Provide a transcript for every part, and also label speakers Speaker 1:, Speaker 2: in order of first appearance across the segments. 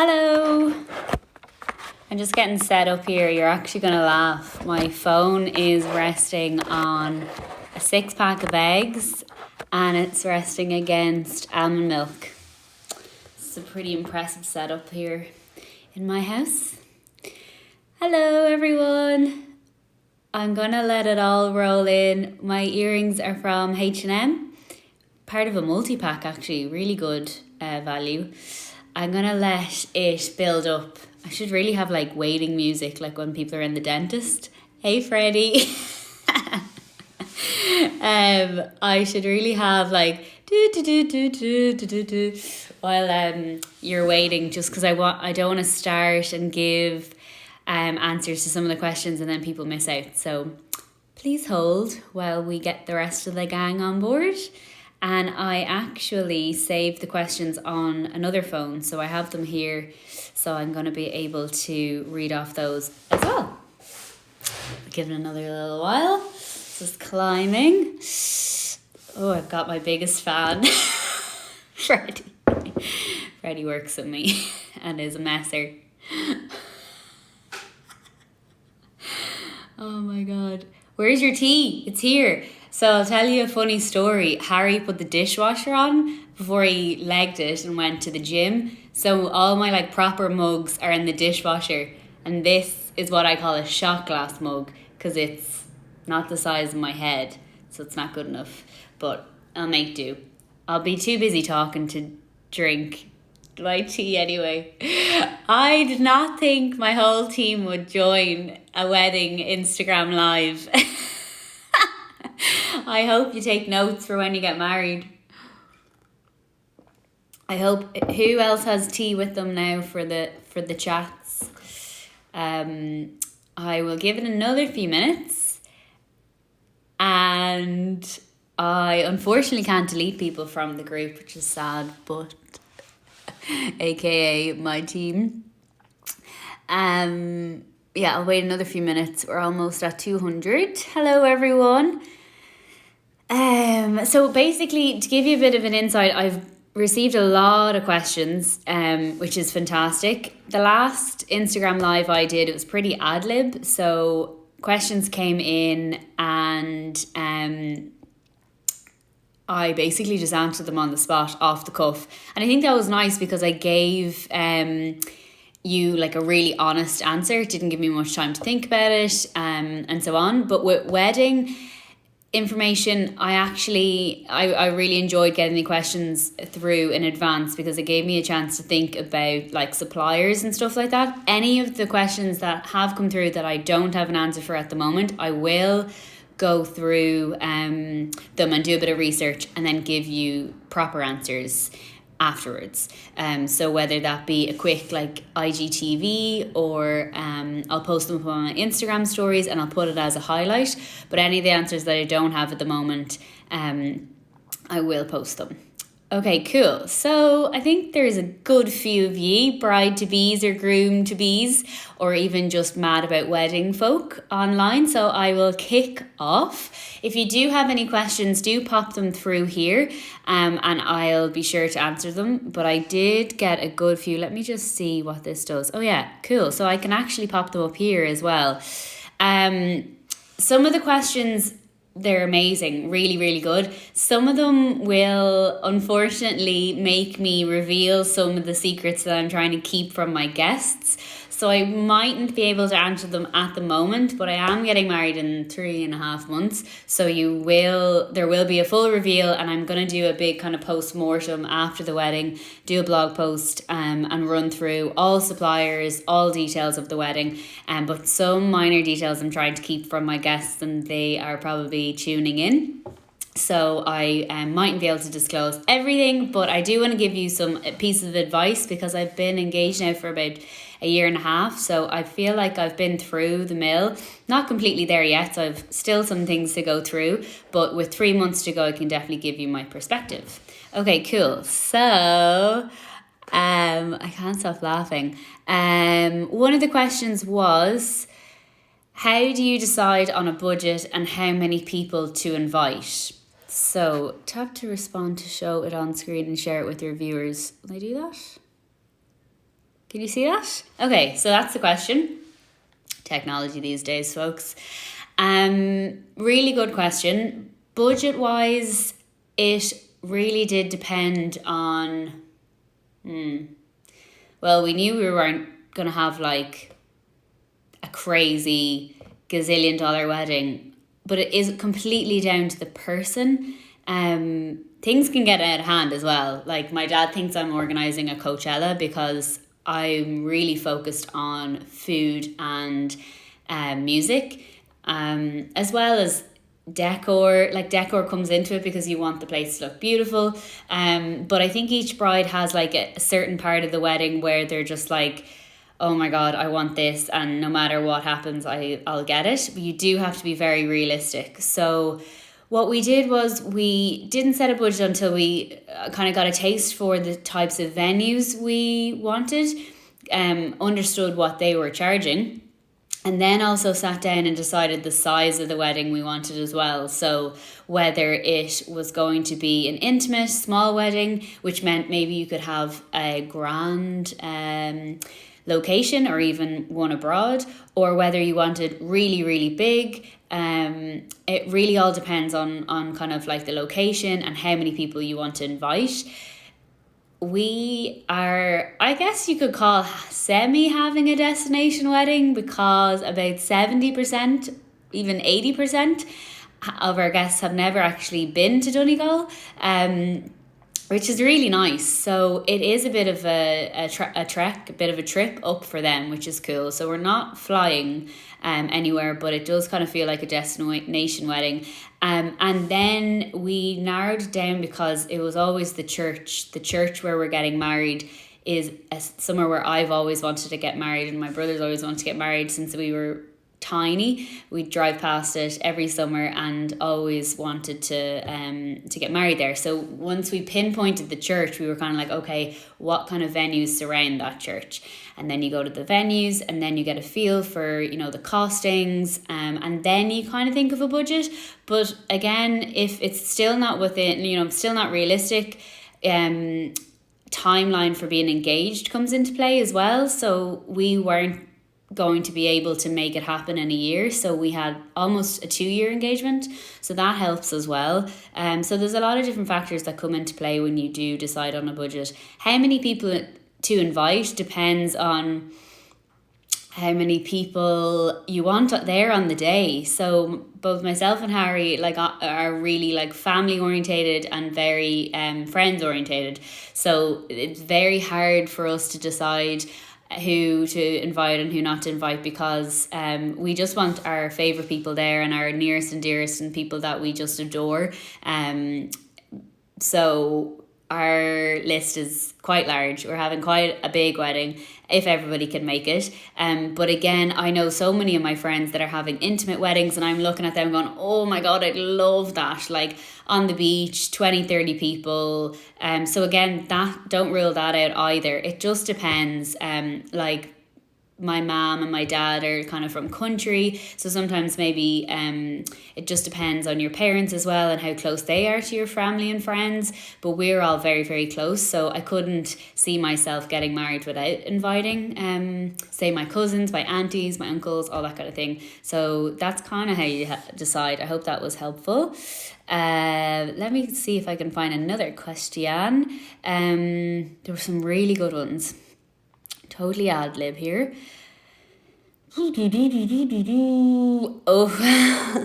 Speaker 1: Hello. I'm just getting set up here. You're actually going to laugh. My phone is resting on a 6-pack of eggs and it's resting against almond milk. It's a pretty impressive setup here in my house. Hello, everyone. I'm going to let it all roll in. My earrings are from H&M. Part of a multi-pack, actually. Really good value. I'm going to let it build up. I should really have like waiting music, like when people are in the dentist. Hey, Freddie. I should really have like do while you're waiting, just because I don't want to start and give answers to some of the questions and then people miss out. So please hold while we get the rest of the gang on board. And I actually saved the questions on another phone, so I have them here. So I'm going to be able to read off those as well. Give it another little while. Just climbing. Oh, I've got my biggest fan, Freddie. Freddie works with me and is a messer. Oh my God. Where's your tea? It's here. So I'll tell you a funny story. Harry put the dishwasher on before he legged it and went to the gym. So all my like proper mugs are in the dishwasher. And this is what I call a shot glass mug because it's not the size of my head. So it's not good enough. But I'll make do. I'll be too busy talking to drink my tea anyway. I did not think my whole team would join a wedding Instagram live. I hope you take notes for when you get married. I hope. Who else has tea with them now for the chats? I will give it another few minutes, and I unfortunately can't delete people from the group, which is sad, but aka my team. Yeah, I'll wait another few minutes. We're almost at 200. Hello, everyone. So basically, to give you a bit of an insight, I've received a lot of questions, which is fantastic. The last Instagram live I did, it was pretty ad lib. So questions came in and I basically just answered them on the spot, off the cuff. And I think that was nice because I gave you like a really honest answer. It didn't give me much time to think about it and so on. But with wedding information, I really enjoyed getting the questions through in advance because it gave me a chance to think about like suppliers and stuff like that. Any of the questions that have come through that I don't have an answer for at the moment, I will go through them and do a bit of research and then give you proper answers afterwards. So whether that be a quick like IGTV or I'll post them up on my Instagram stories and I'll put it as a highlight. But any of the answers that I don't have at the moment, I will post them. Okay, cool. So I think there's a good few of ye bride-to-bees or groom-to-bees or even just mad about wedding folk online. So I will kick off. If you do have any questions, do pop them through here and I'll be sure to answer them. But I did get a good few. Let me just see what this does. Oh yeah, cool. So I can actually pop them up here as well. Some of the questions, they're amazing, really, really good. Some of them will unfortunately make me reveal some of the secrets that I'm trying to keep from my guests. So I mightn't be able to answer them at the moment, but I am getting married in 3.5 months. So there will be a full reveal and I'm going to do a big kind of post-mortem after the wedding, do a blog post and run through all suppliers, all details of the wedding. But some minor details I'm trying to keep from my guests and they are probably tuning in. So I mightn't be able to disclose everything, but I do want to give you some pieces of advice because I've been engaged now for about 1.5 years. So I feel like I've been through the mill, not completely there yet. So I've still some things to go through, but with 3 months to go, I can definitely give you my perspective. Okay, cool. So I can't stop laughing. One of the questions was, how do you decide on a budget and how many people to invite? So tap to respond to show it on screen and share it with your viewers. Will I do that? Can you see that? Okay, so that's the question. Technology these days, folks. Really good question. Budget wise, it really did depend on. Well, we knew we weren't going to have like a crazy gazillion-dollar wedding, but it is completely down to the person. Things can get out of hand as well. Like my dad thinks I'm organising a Coachella because I'm really focused on food and music, as well as decor. Like decor comes into it because you want the place to look beautiful. But I think each bride has like a certain part of the wedding where they're just like, oh my God, I want this, and no matter what happens, I'll get it. But you do have to be very realistic. So what we did was we didn't set a budget until we kind of got a taste for the types of venues we wanted, understood what they were charging, and then also sat down and decided the size of the wedding we wanted as well. So whether it was going to be an intimate, small wedding, which meant maybe you could have a grand location or even one abroad, or whether you wanted really, really big. It really all depends on kind of like the location and how many people you want to invite. We are, I guess you could call semi having a destination wedding, because about 70%, even 80% of our guests have never actually been to Donegal, which is really nice. So it is a bit of a trek, a bit of a trip up for them, which is cool. So we're not flying anywhere, but it does kind of feel like a destination wedding. And then we narrowed it down because it was always the church. The church where we're getting married is somewhere where I've always wanted to get married, and my brothers always wanted to get married since we were tiny. We'd drive past it every summer and always wanted to get married there. So once we pinpointed the church, we were kind of like, okay, what kind of venues surround that church? And then you go to the venues, and then you get a feel for, you know, the costings, and then you kind of think of a budget. But again, if it's still not within, you know, still not realistic, timeline for being engaged comes into play as well. So we weren't going to be able to make it happen in a year, so we had almost a 2-year engagement, so that helps as well. So there's a lot of different factors that come into play when you do decide on a budget. How many people to invite depends on how many people you want there on the day. So both myself and Harry are really like family orientated and very friends orientated, so it's very hard for us to decide who to invite and who not to invite, because we just want our favourite people there and our nearest and dearest and people that we just adore. So our list is quite large. We're having quite a big wedding if everybody can make it. But again, I know so many of my friends that are having intimate weddings, and I'm looking at them going, oh my God, I'd love that. Like on the beach, 20-30 people. So again, that don't rule that out either. It just depends. Like my mom and my dad are kind of from country, so sometimes maybe it just depends on your parents as well and how close they are to your family and friends. But we're all very, very close, so I couldn't see myself getting married without inviting say my cousins, my aunties, my uncles, all that kind of thing. So that's kind of how you decide. I hope that was helpful. Let me see if I can find another question. There were some really good ones. Totally ad lib here. Oh,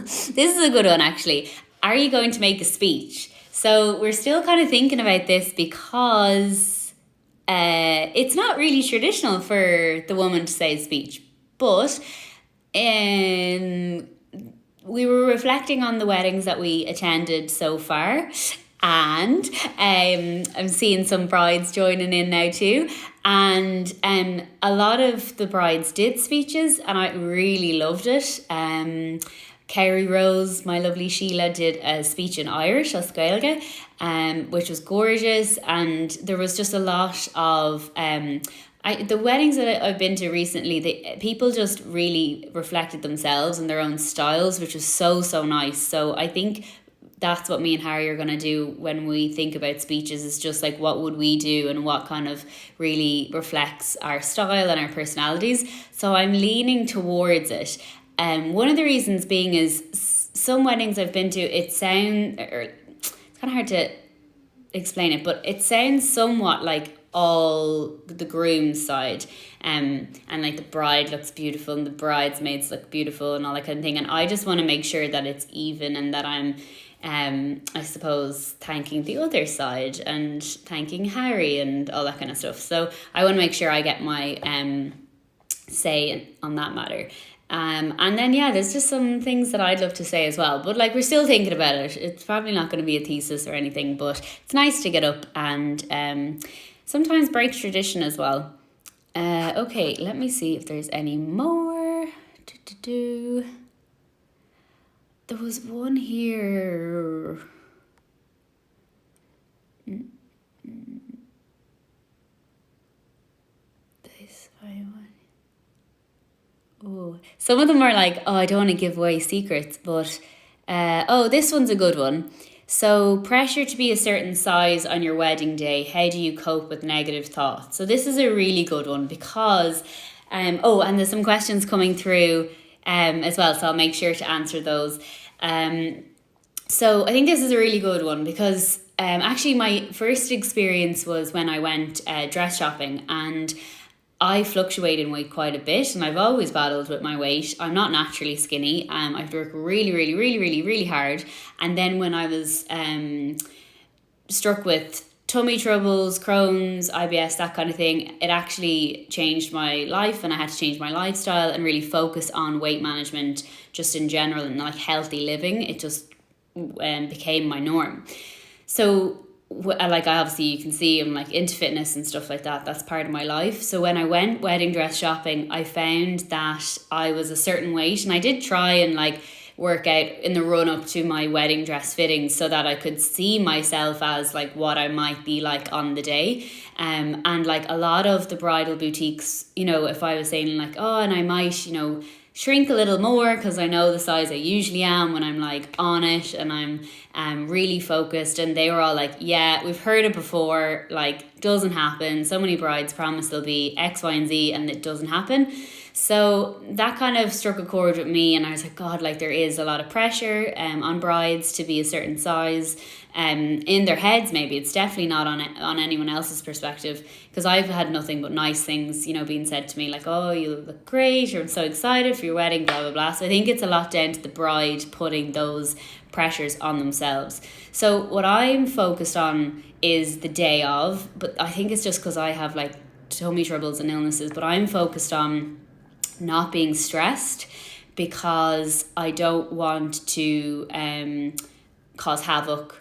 Speaker 1: this is a good one actually. Are you going to make a speech? So we're still kind of thinking about this because it's not really traditional for the woman to say a speech. But we were reflecting on the weddings that we attended so far, and I'm seeing some brides joining in now too, and a lot of the brides did speeches and I really loved it. Kerry Rose, my lovely Sheila, did a speech in Irish, as Gaeilge, which was gorgeous, and there was just a lot of the weddings that I've been to recently, people just really reflected themselves and their own styles, which was so nice. So I think that's what me and Harry are going to do when we think about speeches, is just like, what would we do and what kind of really reflects our style and our personalities. So I'm leaning towards it. One of the reasons being is some weddings I've been to, it's kind of hard to explain it, but it sounds somewhat like all the groom's side, and like the bride looks beautiful and the bridesmaids look beautiful and all that kind of thing, and I just want to make sure that it's even and that I'm I suppose thanking the other side and thanking Harry and all that kind of stuff. So I want to make sure I get my say on that matter. And then, yeah, there's just some things that I'd love to say as well. But, like, we're still thinking about it. It's probably not going to be a thesis or anything, but it's nice to get up and sometimes break tradition as well. Okay, let me see if there's any more. There was one here. This one. Oh, some of them are like, oh, I don't want to give away secrets, but this one's a good one. So, pressure to be a certain size on your wedding day. How do you cope with negative thoughts? So, this is a really good one because, and there's some questions coming through as well, so I'll make sure to answer those. So, I think this is a really good one because actually my first experience was when I went dress shopping, and I fluctuate in weight quite a bit, and I've always battled with my weight. I'm not naturally skinny. I have to work really, really, really, really, really hard. And then when I was struck with tummy troubles, Crohn's, IBS, that kind of thing, it actually changed my life, and I had to change my lifestyle and really focus on weight management just in general and like healthy living. It just became my norm. So like, obviously you can see I'm like into fitness and stuff like that. That's part of my life. So when I went wedding dress shopping, I found that I was a certain weight, and I did try and like work out in the run up to my wedding dress fitting so that I could see myself as like what I might be like on the day. And like a lot of the bridal boutiques, you know, if I was saying like, oh, and I might, you know, shrink a little more because I know the size I usually am when I'm like on it and I'm really focused, and they were all like, yeah, we've heard it before, like doesn't happen. So many brides promise there'll be X, Y, and Z, and it doesn't happen. So that kind of struck a chord with me, and I was like, God, like there is a lot of pressure on brides to be a certain size in their heads. Maybe it's definitely not on anyone else's perspective, because I've had nothing but nice things, you know, being said to me like, oh, you look great, or I'm so excited for your wedding, blah, blah, blah. So I think it's a lot down to the bride putting those pressures on themselves. So what I'm focused on is the day of, but I think it's just because I have like tummy troubles and illnesses, but I'm focused on not being stressed because I don't want to cause havoc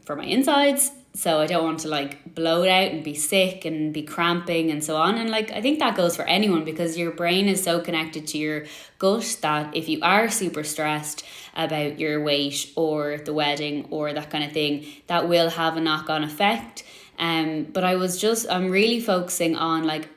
Speaker 1: for my insides. So I don't want to like bloat out and be sick and be cramping and so on. And like I think that goes for anyone, because your brain is so connected to your gut that if you are super stressed about your weight or the wedding or that kind of thing, that will have a knock-on effect. But I'm really focusing on like,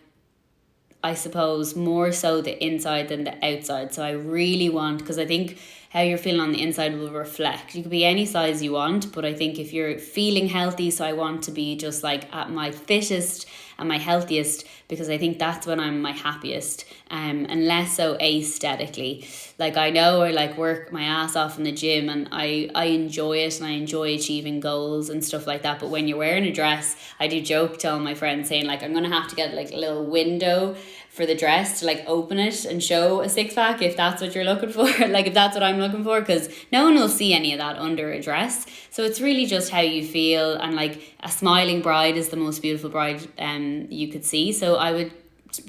Speaker 1: I suppose, more so the inside than the outside. So I really want, because I think how you're feeling on the inside will reflect. You could be any size you want, but I think if you're feeling healthy, so I want to be just like at my fittest and my healthiest, because I think that's when I'm my happiest, and less so aesthetically. Like I know I like work my ass off in the gym and I enjoy it and I enjoy achieving goals and stuff like that. But when you're wearing a dress, I do joke to all my friends saying like, I'm going to have to get like a little window for the dress to like open it and show a six pack if that's what you're looking for, like if that's what I'm looking for, because no one will see any of that under a dress. So it's really just how you feel, and like a smiling bride is the most beautiful bride you could see. So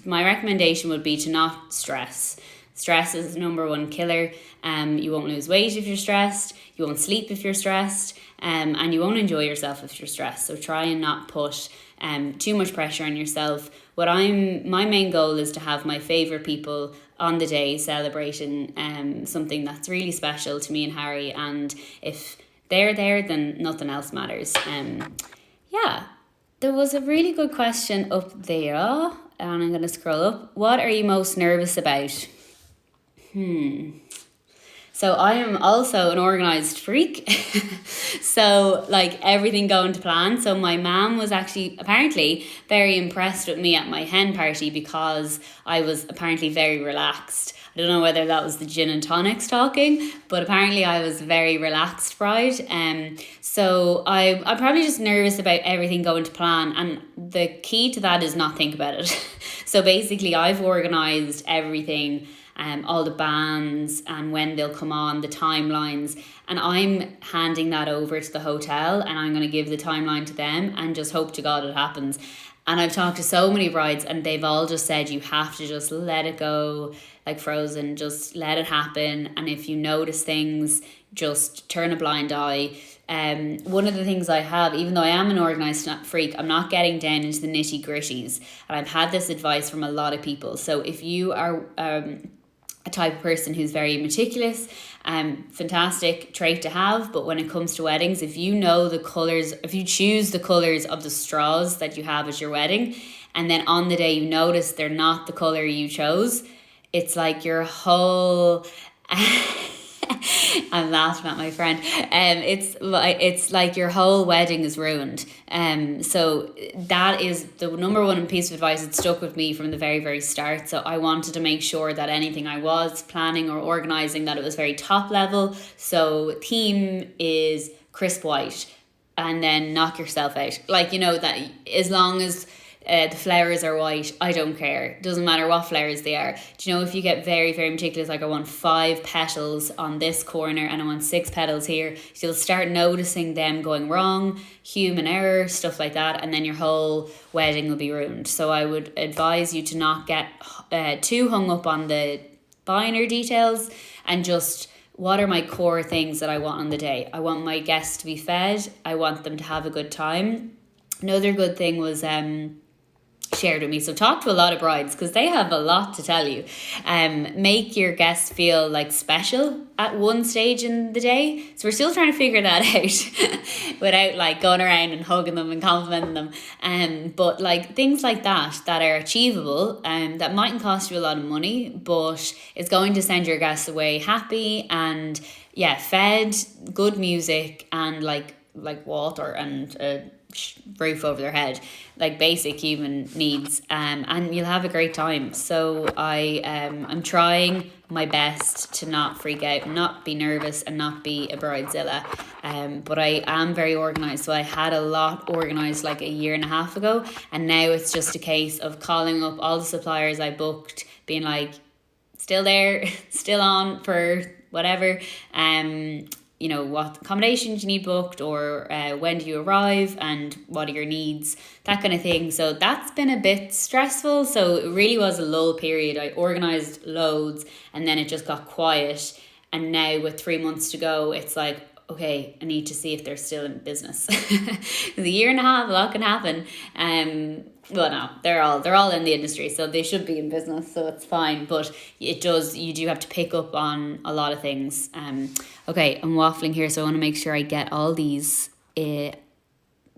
Speaker 1: my recommendation would be to not stress. Stress is the number one killer. You won't lose weight if you're stressed, you won't sleep if you're stressed, and you won't enjoy yourself if you're stressed. So try and not put too much pressure on yourself. My main goal is to have my favourite people on the day celebrating something that's really special to me and Harry, and if they're there, then nothing else matters. Yeah, there was a really good question up there, and I'm going to scroll up. What are you most nervous about? So So I am also an organised freak. So like everything going to plan. So my mum was actually apparently very impressed with me at my hen party because I was apparently very relaxed. I don't know whether that was the gin and tonics talking, but apparently I was very relaxed bride. So I'm probably just nervous about everything going to plan, and the key to that is not think about it. So basically I've organised everything, all the bands and when they'll come on, the timelines, and I'm handing that over to the hotel, and I'm going to give the timeline to them and just hope to God it happens. And I've talked to so many brides and they've all just said you have to just let it go, like Frozen, just let it happen. And if you notice things, just turn a blind eye. One of the things I have, even though I am an organised freak, I'm not getting down into the nitty gritties. And I've had this advice from a lot of people. So if you are a type of person who's very meticulous, fantastic trait to have, but when it comes to weddings, if you know the colours, if you choose the colours of the straws that you have at your wedding, and then on the day you notice they're not the colour you chose, it's like your whole I'm laughing at my friend. It's like your whole wedding is ruined. So that is the number one piece of advice that stuck with me from the very, very start. So I wanted to make sure that anything I was planning or organising, that it was very top level. So theme is crisp white, and then knock yourself out. Like, you know, that as long as the flowers are white, I don't care. Doesn't matter what flowers they are. Do you know, if you get very, very meticulous, like I want 5 petals on this corner and I want 6 petals here, you'll start noticing them going wrong, human error, stuff like that, and then your whole wedding will be ruined. So I would advise you to not get too hung up on the finer details, and just, what are my core things that I want on the day? I want my guests to be fed. I want them to have a good time. Another good thing was shared with me. So talk to a lot of brides because they have a lot to tell you. Make your guests feel like special at one stage in the day. So we're still trying to figure that out without like going around and hugging them and complimenting them. But like things like that are achievable, that mightn't cost you a lot of money, but it's going to send your guests away happy and fed, good music, and like water and roof over their head, like basic human needs, and you'll have a great time. So I'm trying my best to not freak out, not be nervous, and not be a bridezilla, but I am very organised. So I had a lot organised like a year and a half ago, and now it's just a case of calling up all the suppliers I booked, being like, still there, still on for whatever, you know, what accommodations you need booked, or when do you arrive and what are your needs, that kind of thing. So that's been a bit stressful. So it really was a lull period. I organised loads and then it just got quiet. And now with 3 months to go, it's like, okay, I need to see if they're still in business. The year and a half, a lot can happen. Well, no, they're all in the industry, so they should be in business, so it's fine. But you do have to pick up on a lot of things. Okay, I'm waffling here, so I want to make sure I get all these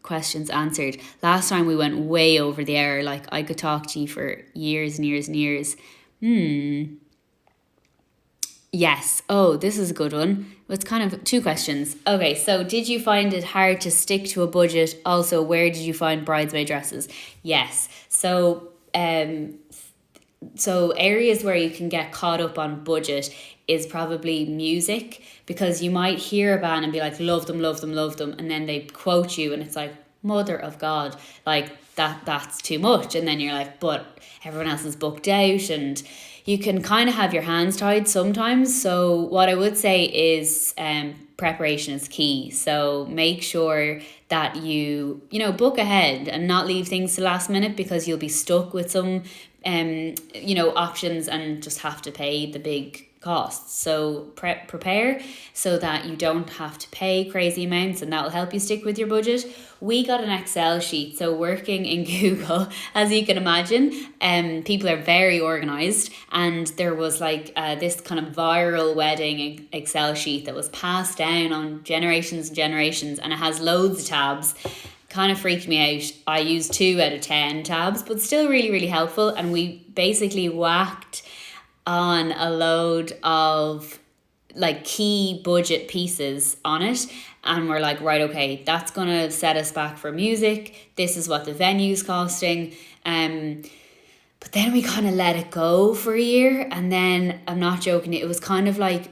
Speaker 1: questions answered. Last time we went way over the hour. Like, I could talk to you for years and years and years. Yes. Oh, this is a good one. It's kind of 2 questions. Okay, so did you find it hard to stick to a budget? Also, where did you find bridesmaid dresses? Yes. So areas where you can get caught up on budget is probably music, because you might hear a band and be like, love them, love them, love them, and then they quote you and it's like, mother of God, like that's too much. And then you're like, but everyone else is booked out, and you can kind of have your hands tied sometimes. So what I would say is preparation is key. So make sure that you book ahead and not leave things to last minute, because you'll be stuck with some options and just have to pay the big costs. So prepare so that you don't have to pay crazy amounts, and that will help you stick with your budget. We got an Excel sheet, so working in Google, as you can imagine, people are very organised, and there was like this kind of viral wedding Excel sheet that was passed down on generations and generations, and it has loads of tabs. Kind of freaked me out. I used 2 out of 10 tabs, but still really, really helpful. And we basically whacked on a load of like key budget pieces on it, and we're like, right, okay, that's gonna set us back for music, this is what the venue's costing. But then we kind of let it go for a year, and then, I'm not joking, it was kind of like,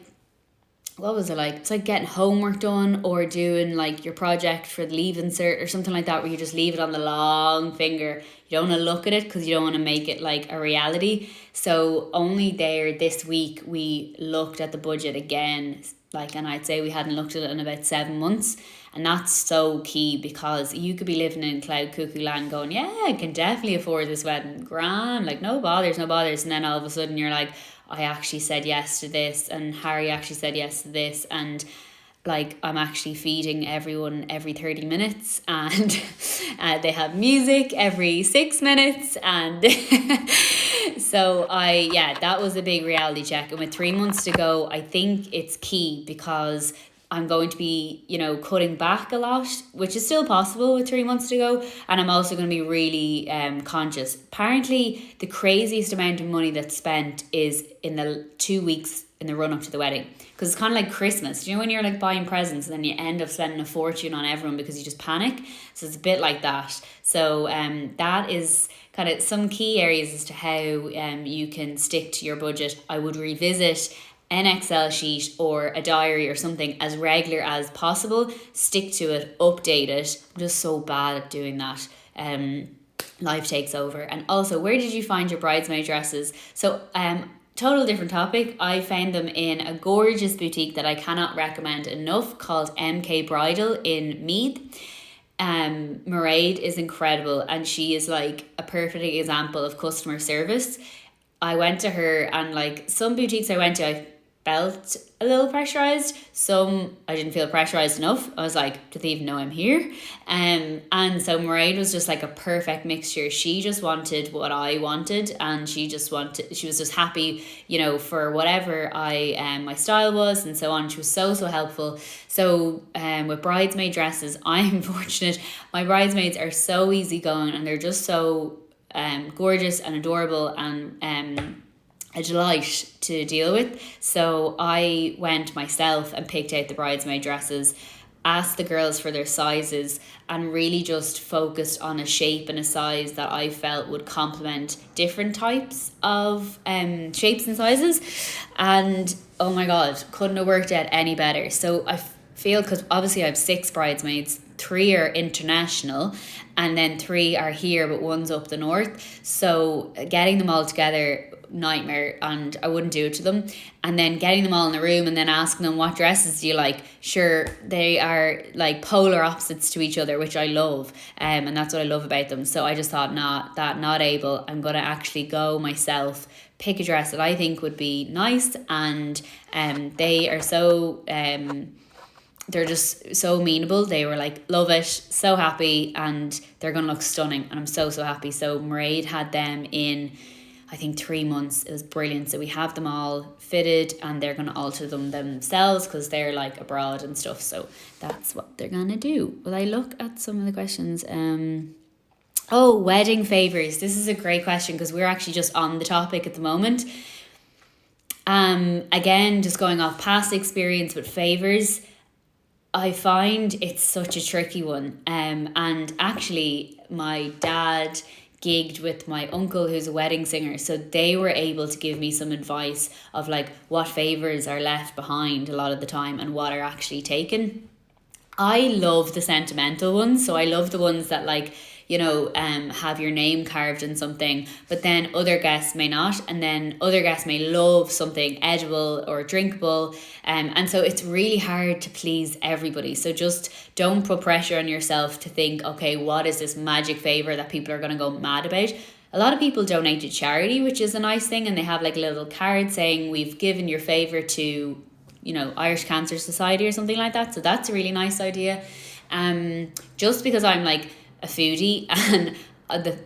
Speaker 1: what was it like? It's like getting homework done or doing like your project for the leave insert or something like that, where you just leave it on the long finger. You don't want to look at it because you don't want to make it like a reality. So only there this week we looked at the budget again, like, and I'd say we hadn't looked at it in about 7 months. And that's so key, because you could be living in cloud cuckoo land going, yeah, I can definitely afford this wedding, grand, like no bothers. And then all of a sudden you're like, I actually said yes to this, and Harry actually said yes to this, and like I'm actually feeding everyone every 30 minutes, and they have music every 6 minutes, and so that was a big reality check. And with 3 months to go, I think it's key, because I'm going to be, cutting back a lot, which is still possible with 3 months to go. And I'm also going to be really conscious. Apparently, the craziest amount of money that's spent is in the 2 weeks in the run up to the wedding. Because it's kind of like Christmas. When you're like buying presents and then you end up spending a fortune on everyone because you just panic? So it's a bit like that. So that is kind of some key areas as to how you can stick to your budget. I would revisit an Excel sheet or a diary or something as regular as possible. Stick to it, update it. I'm just so bad at doing that. Life takes over. And also, where did you find your bridesmaid dresses? So total different topic. I found them in a gorgeous boutique that I cannot recommend enough, called MK Bridal in Meath. Mairead is incredible, and she is like a perfect example of customer service. I went to her, and like some boutiques I went to, I felt a little pressurized. Some I didn't feel pressurized enough. I was like, do they even know I'm here? And so Mairead was just like a perfect mixture. She just wanted what I wanted, and she was just happy, for whatever my style was and so on. She was so helpful. So with bridesmaid dresses, I'm fortunate. My bridesmaids are so easygoing, and they're just so gorgeous and adorable, and a delight to deal with. So I went myself and picked out the bridesmaid dresses, asked the girls for their sizes, and really just focused on a shape and a size that I felt would complement different types of shapes and sizes. And oh my God, couldn't have worked out any better. So I feel, because obviously I have 6 bridesmaids, 3 are international, and then 3 are here, but one's up the north. So getting them all together, nightmare, and I wouldn't do it to them. And then getting them all in the room and then asking them, what dresses do you like? Sure, they are like polar opposites to each other, which I love, and that's what I love about them. So I just thought, not able. I'm going to actually go myself, pick a dress that I think would be nice, and they are so they're just so amenable. They were like, love it, so happy, and they're going to look stunning, and I'm so happy. So Mairead had them in, I think, 3 months. It was brilliant. So we have them all fitted, and they're going to alter them themselves because they're like abroad and stuff. So that's what they're going to do. Will I look at some of the questions? Wedding favours. This is a great question, because we're actually just on the topic at the moment. Again, just going off past experience with favours, I find it's such a tricky one. And actually, my dad gigged with my uncle, who's a wedding singer, so they were able to give me some advice of like what favours are left behind a lot of the time and what are actually taken. I love the sentimental ones, so I love the ones that like, have your name carved in something, but then other guests may not, and then other guests may love something edible or drinkable, and so it's really hard to please everybody. So just don't put pressure on yourself to think, okay, what is this magic favour that people are going to go mad about? A lot of people donate to charity, which is a nice thing, and they have like a little card saying we've given your favour to, Irish Cancer Society or something like that. So that's a really nice idea. Just because I'm like a foodie, and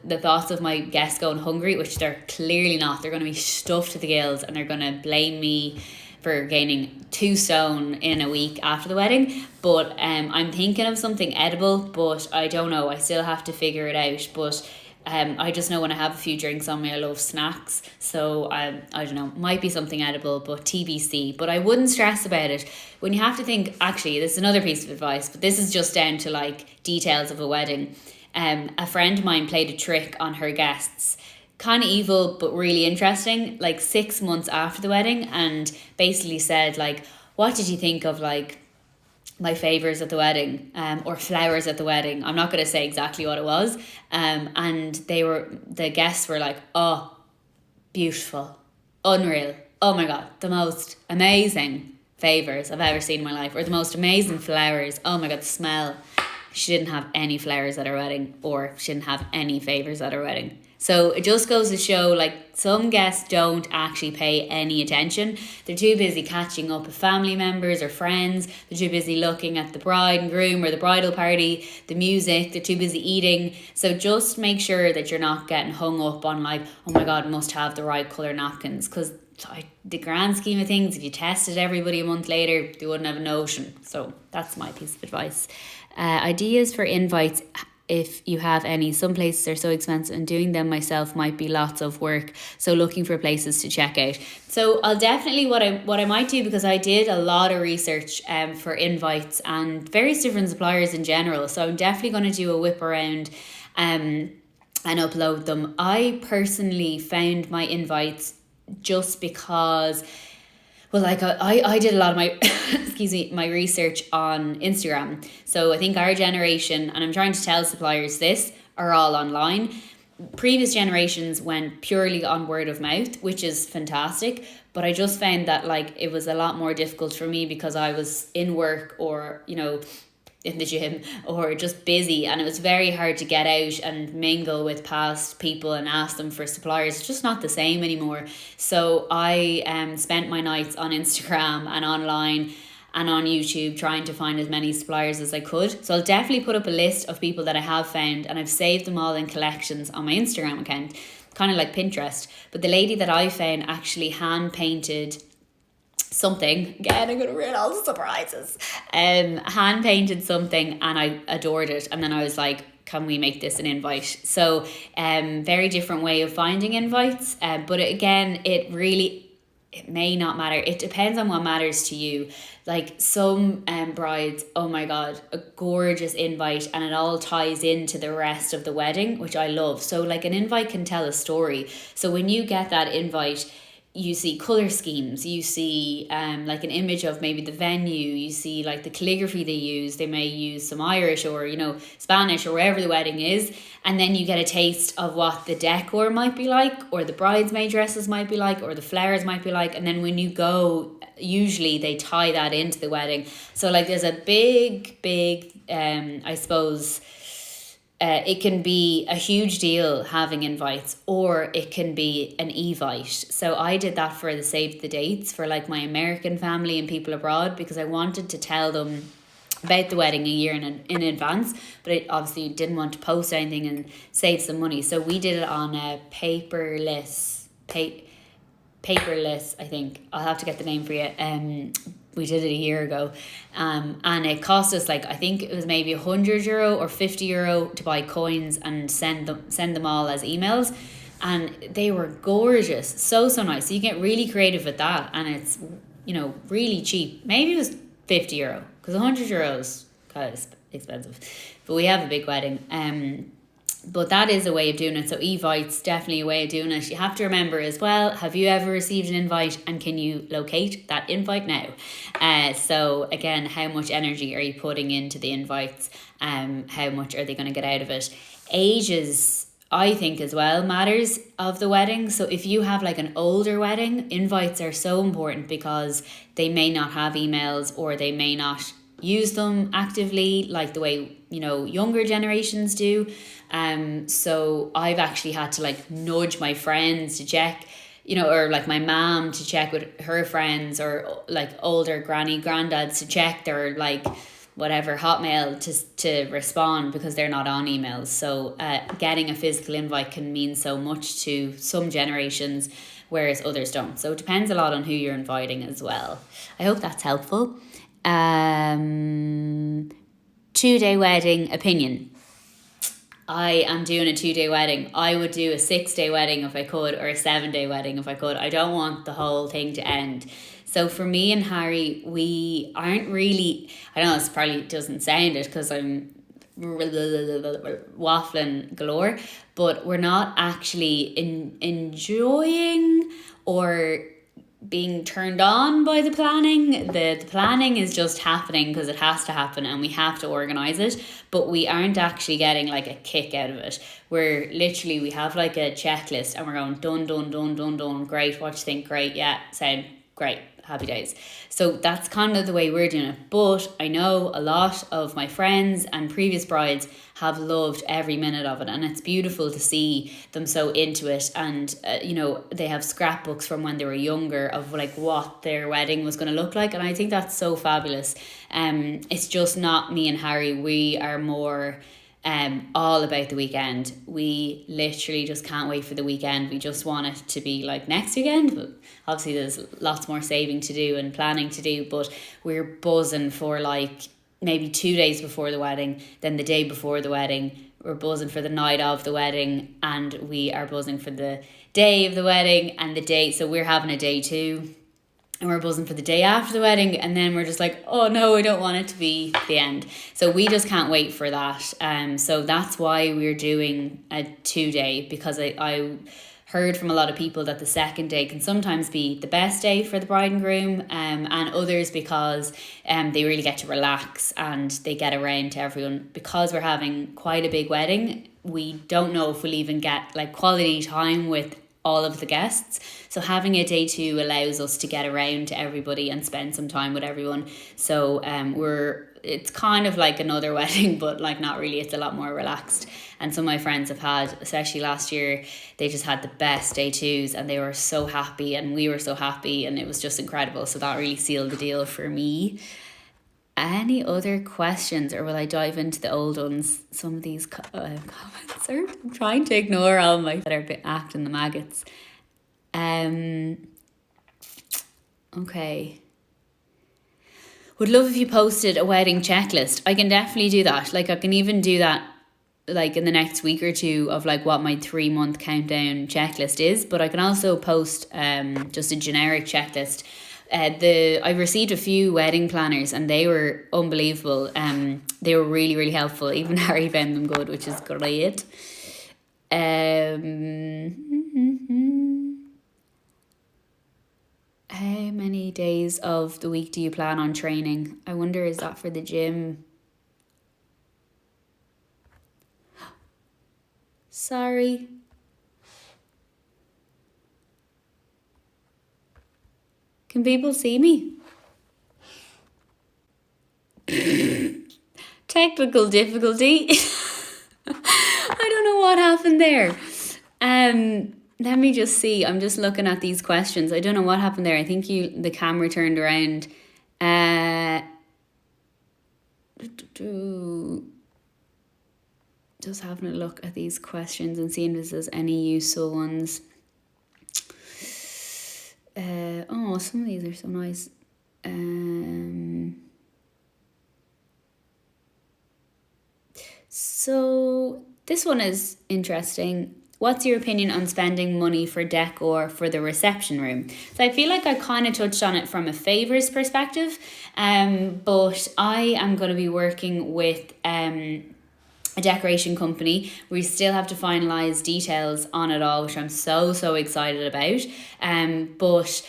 Speaker 1: the thoughts of my guests going hungry, which they're clearly not, they're going to be stuffed to the gills, and they're going to blame me for gaining 2 stone in a week after the wedding. But I'm thinking of something edible, but I don't know, I still have to figure it out. But I just know when I have a few drinks on me, I love snacks. So I don't know, might be something edible, but TBC. But I wouldn't stress about it. When you have to think, actually, this is another piece of advice, but this is just down to like details of a wedding. A friend of mine played a trick on her guests, kind of evil but really interesting, like 6 months after the wedding, and basically said like, what did you think of like my favours at the wedding, or flowers at the wedding? I'm not going to say exactly what it was. And the guests were like, oh, beautiful, unreal, oh my god, the most amazing favours I've ever seen in my life, or the most amazing flowers, oh my god, the smell. She didn't have any flowers at her wedding, or she didn't have any favours at her wedding. So it just goes to show, like, some guests don't actually pay any attention. They're too busy catching up with family members or friends. They're too busy looking at the bride and groom or the bridal party, the music. They're too busy eating. So just make sure that you're not getting hung up on like, oh my God, must have the right colour napkins. Because the grand scheme of things, if you tested everybody a month later, they wouldn't have a notion. So that's my piece of advice. Ideas for invites, if you have any. Some places are so expensive, and doing them myself might be lots of work, so looking for places to check out. So I'll definitely, what I might do, because I did a lot of research for invites and various different suppliers in general, so I'm definitely going to do a whip around and upload them. I personally found my invites just because, well, like I did a lot of my my research on Instagram. So I think our generation, and I'm trying to tell suppliers this, are all online. Previous generations went purely on word of mouth, which is fantastic. But I just found that like it was a lot more difficult for me because I was in work, or, you know, in the gym, or just busy, and it was very hard to get out and mingle with past people and ask them for suppliers. It's just not the same anymore. So I spent my nights on Instagram and online and on YouTube trying to find as many suppliers as I could. So I'll definitely put up a list of people that I have found, and I've saved them all in collections on my Instagram account, kind of like Pinterest. But the lady that I found actually hand painted something. Again, I'm going to ruin all the surprises. Hand painted something, and I adored it. And then I was like, can we make this an invite? So very different way of finding invites. But it may not matter. It depends on what matters to you. Like some brides, oh my God, a gorgeous invite, and it all ties into the rest of the wedding, which I love. So like an invite can tell a story. So when you get that invite, you see colour schemes, you see like an image of maybe the venue, you see like the calligraphy they use. They may use some Irish or, you know, Spanish or wherever the wedding is. And then you get a taste of what the decor might be like, or the bridesmaid dresses might be like, or the flowers might be like. And then when you go, usually they tie that into the wedding. So like there's a big, I suppose, it can be a huge deal having invites, or it can be an evite. So I did that for the save the dates for like my American family and people abroad, because I wanted to tell them about the wedding a year in advance, but I obviously didn't want to post anything and save some money. So we did it on a paperless, I think. I'll have to get the name for you. We did it a year ago, and it cost us like, I think it was maybe €100 or €50 to buy coins and send them all as emails, and they were gorgeous, so nice. So you get really creative with that, and it's, you know, really cheap. Maybe it was €50 because €100 is kind of expensive, but we have a big wedding. But that is a way of doing it. So Evite's definitely a way of doing it. You have to remember as well, have you ever received an invite, and can you locate that invite now? So again, how much energy are you putting into the invites? How much are they going to get out of it? Ages, I think, as well matters of the wedding. So if you have like an older wedding, invites are so important because they may not have emails, or they may not use them actively like the way, you know, younger generations do. So I've actually had to like nudge my friends to check, you know, or like my mom to check with her friends, or like older granddads to check their like whatever Hotmail to respond, because they're not on emails. So getting a physical invite can mean so much to some generations, whereas others don't. So it depends a lot on who you're inviting as well. I hope that's helpful. 2-day wedding opinion. I am doing a 2-day wedding. I would do a 6-day wedding if I could, or a 7-day wedding if I could. I don't want the whole thing to end. So for me and Harry, we aren't really, I know this probably doesn't sound it because I'm waffling galore, but we're not actually enjoying or being turned on by the planning. The planning is just happening because it has to happen and we have to organise it, but we aren't actually getting like a kick out of it. We're literally, we have like a checklist and we're going done, done, done, done, done. Great, what do you think? Great, yeah, sound great, happy days. So that's kind of the way we're doing it. But I know a lot of my friends and previous brides have loved every minute of it, and it's beautiful to see them so into it. And they have scrapbooks from when they were younger of like what their wedding was going to look like, and I think that's so fabulous. It's just not me and Harry. We are more all about the weekend. We literally just can't wait for the weekend. We just want it to be like next weekend, but obviously there's lots more saving to do and planning to do, but we're buzzing for like maybe 2 days before the wedding, then the day before the wedding. We're buzzing for the night of the wedding, and we are buzzing for the day of the wedding and the day. So we're having a day 2, and we're buzzing for the day after the wedding, and then we're just like, oh no, I don't want it to be the end. So we just can't wait for that. So that's why we're doing a 2-day, because I heard from a lot of people that the second day can sometimes be the best day for the bride and groom, and others because they really get to relax and they get around to everyone. Because we're having quite a big wedding, we don't know if we'll even get like quality time with all of the guests. So having a day 2 allows us to get around to everybody and spend some time with everyone. So it's kind of like another wedding, but like not really. It's a lot more relaxed. And some of my friends have had, especially last year, they just had the best day 2s and they were so happy and we were so happy and it was just incredible. So that really sealed the deal for me. Any other questions, or will I dive into the old ones? Some of these comments I'm trying to ignore all my that are acting the maggots. Okay. Would love if you posted a wedding checklist. I can definitely do that. Like I can even do that like in the next week or 2 of like what my 3-month countdown checklist is. But I can also post just a generic checklist. I received a few wedding planners and they were unbelievable. They were really, really helpful. Even Harry found them good, which is great. How many days of the week do you plan on training? I wonder, is that for the gym? Sorry. Can people see me? Technical difficulty. I don't know what happened there. Let me just see. I'm just looking at these questions. I don't know what happened there. I think the camera turned around. Just having a look at these questions and seeing if there's any useful ones. Some of these are so nice. So this one is interesting. What's your opinion on spending money for decor for the reception room? So I feel like I kind of touched on it from a favours perspective, but I am going to be working with a decoration company. We still have to finalise details on it all, which I'm so excited about. But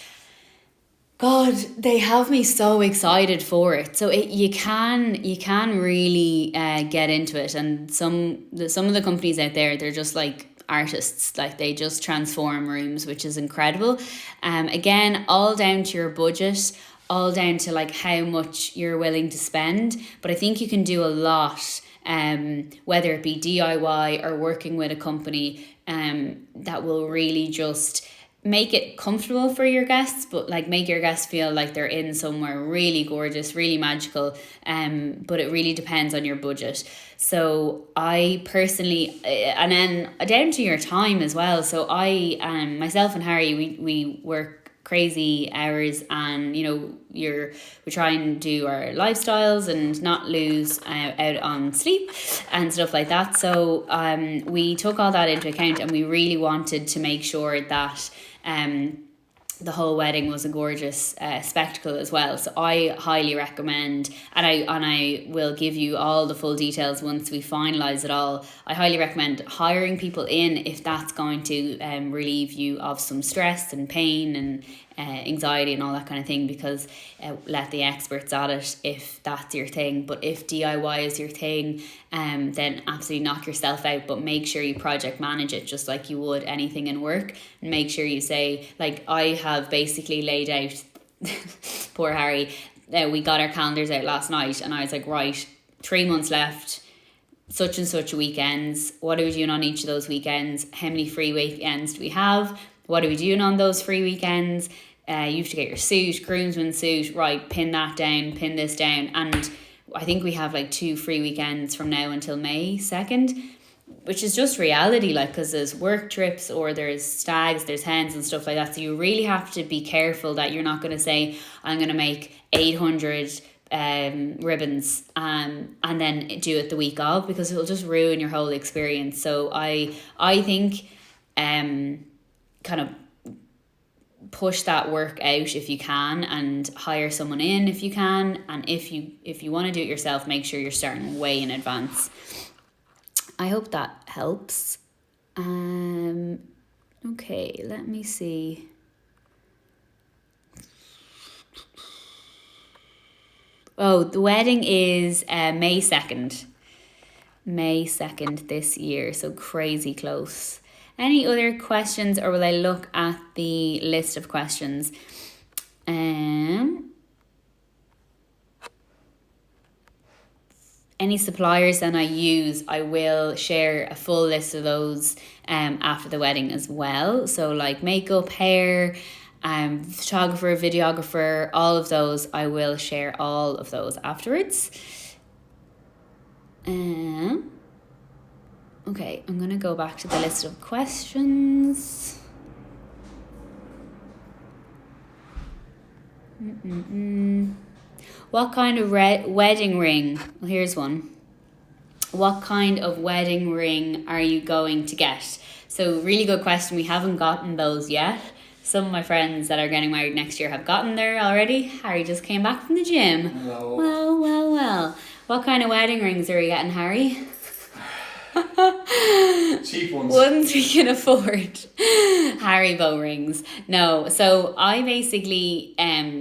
Speaker 1: God, they have me so excited for it. So you can really get into it. And some of the companies out there, they're just like artists. Like they just transform rooms, which is incredible. Again, all down to your budget, all down to like how much you're willing to spend. But I think you can do a lot, whether it be DIY or working with a company, that will really just make it comfortable for your guests, but like make your guests feel like they're in somewhere really gorgeous, really magical. But it really depends on your budget. So I personally, and then down to your time as well. So I, myself and Harry, we work crazy hours, and we try and do our lifestyles and not lose out on sleep and stuff like that. So we took all that into account, and we really wanted to make sure that the whole wedding was a gorgeous spectacle as well. So I highly recommend, and I will give you all the full details once we finalise it all. I highly recommend hiring people in if that's going to relieve you of some stress and pain and anxiety and all that kind of thing, because let the experts at it if that's your thing. But if DIY is your thing, then absolutely knock yourself out, but make sure you project manage it just like you would anything in work, and make sure you say, like I have basically laid out poor Harry, we got our calendars out last night, and I was like, right, 3 months left, such and such weekends, what are we doing on each of those weekends, how many free weekends do we have, what are we doing on those free weekends, you have to get your suit, groomsman suit, right, pin that down, pin this down. And I think we have like 2 free weekends from now until May 2nd, which is just reality, like, because there's work trips or there's stags, there's hens and stuff like that. So you really have to be careful that you're not going to say, I'm going to make 800 ribbons and then do it the week of, because it'll just ruin your whole experience. So I think kind of push that work out if you can, and hire someone in if you can. And if you want to do it yourself, make sure you're starting way in advance. I hope that helps. Okay, let me see. Oh, the wedding is May 2nd. May 2nd this year, so crazy close. Any other questions, or will I look at the list of questions? Any suppliers that I use, I will share a full list of those after the wedding as well. So like makeup, hair, photographer, videographer, all of those, I will share all of those afterwards. Okay, I'm going to go back to the list of questions. What kind of wedding ring? Well, here's one. What kind of wedding ring are you going to get? So really good question. We haven't gotten those yet. Some of my friends that are getting married next year have gotten there already. Harry just came back from the gym. Hello. Well. What kind of wedding rings are we getting, Harry?
Speaker 2: Cheap ones.
Speaker 1: Ones we can afford. Haribo rings. No, so I basically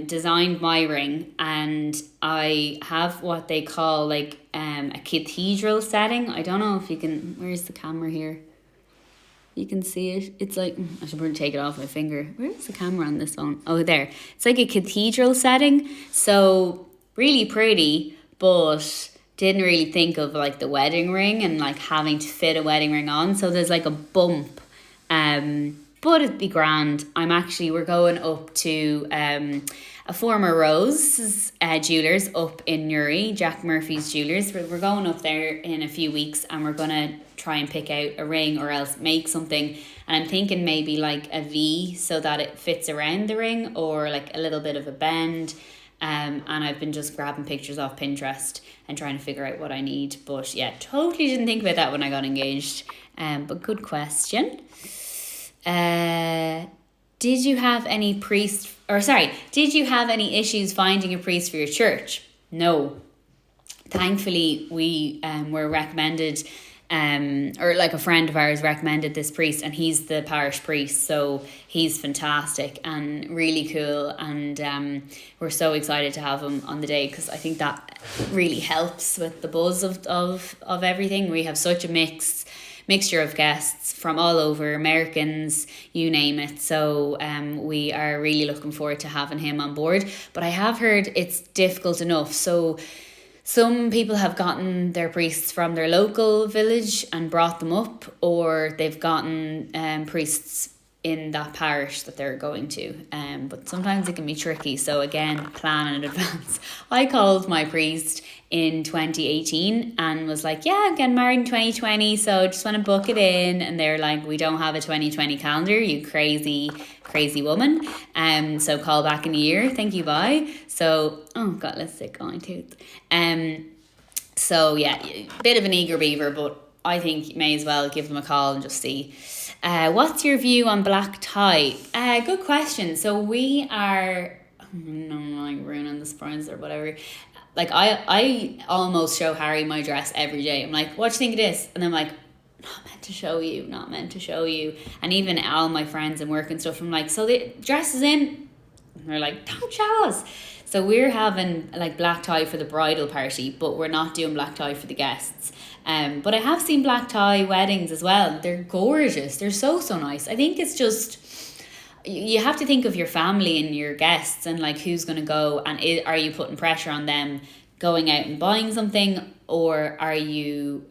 Speaker 1: designed my ring, and I have what they call like a cathedral setting. I don't know if you can, where's the camera here? You can see it. It's like, I should probably take it off my finger. Where's the camera on this phone? Oh, there. It's like a cathedral setting. So really pretty, but didn't really think of like the wedding ring and like having to fit a wedding ring on. So there's like a bump. But it'd be grand. We're going up to a former Rose jewellers up in Newry, Jack Murphy's Jewellers. We're going up there in a few weeks, and we're going to try and pick out a ring or else make something. And I'm thinking maybe like a V so that it fits around the ring, or like a little bit of a bend. And I've been just grabbing pictures off Pinterest and trying to figure out what I need. But yeah, totally didn't think about that when I got engaged. But good question. Did you have any issues finding a priest for your church? No. Thankfully, we were recommended, or like a friend of ours recommended this priest, and he's the parish priest, so he's fantastic and really cool, and we're so excited to have him on the day, because I think that really helps with the buzz of everything. We have such a mixture of guests from all over, Americans, you name it. So we are really looking forward to having him on board. But I have heard it's difficult enough. So some people have gotten their priests from their local village and brought them up, or they've gotten priests in that parish that they're going to. But sometimes it can be tricky. So again, plan in advance. I called my priest in 2018 and was like, yeah, I'm getting married in 2020, so just want to book it in. And they're like, we don't have a 2020 calendar, you crazy woman. So call back in a year. Thank you, bye. So, oh God, let's stick on my tooth. So yeah, bit of an eager beaver, but I think you may as well give them a call and just see. What's your view on black tie? Good question. So we are, I'm like ruining the surprise or whatever. Like I almost show Harry my dress every day. I'm like, what do you think of this? And I'm like, not meant to show you. And even all my friends and work and stuff, I'm like, so the dress is in? And they're like, don't show us. So we're having like black tie for the bridal party, but we're not doing black tie for the guests. But I have seen black tie weddings as well. They're gorgeous. They're so nice. I think it's just, you have to think of your family and your guests and like who's going to go, and are you putting pressure on them going out and buying something, or are you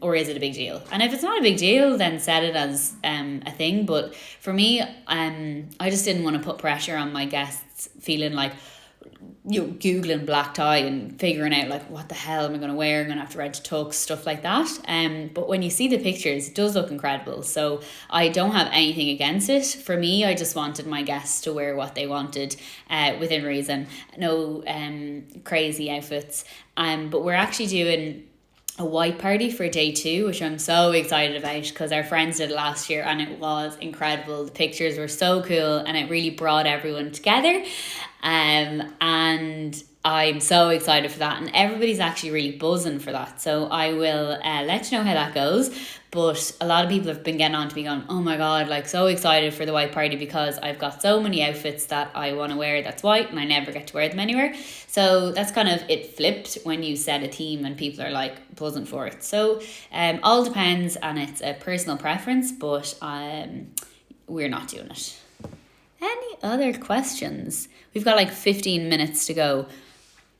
Speaker 1: or is it a big deal? And if it's not a big deal, then set it as a thing. But for me, I just didn't want to put pressure on my guests feeling like, Googling black tie and figuring out like, what the hell am I going to wear? I'm going to have to rent a tux, stuff like that. But when you see the pictures, it does look incredible. So I don't have anything against it. For me, I just wanted my guests to wear what they wanted within reason. No crazy outfits. But we're actually doing a white party for day 2, which I'm so excited about because our friends did it last year and it was incredible. The pictures were so cool and it really brought everyone together. And I'm so excited for that, and everybody's actually really buzzing for that. So I will let you know how that goes. But a lot of people have been getting on to me going, oh my God, like so excited for the white party because I've got so many outfits that I want to wear that's white and I never get to wear them anywhere. So that's kind of it flipped when you set a theme and people are like buzzing for it. So all depends, and it's a personal preference, but we're not doing it. Any other questions? We've got like 15 minutes to go.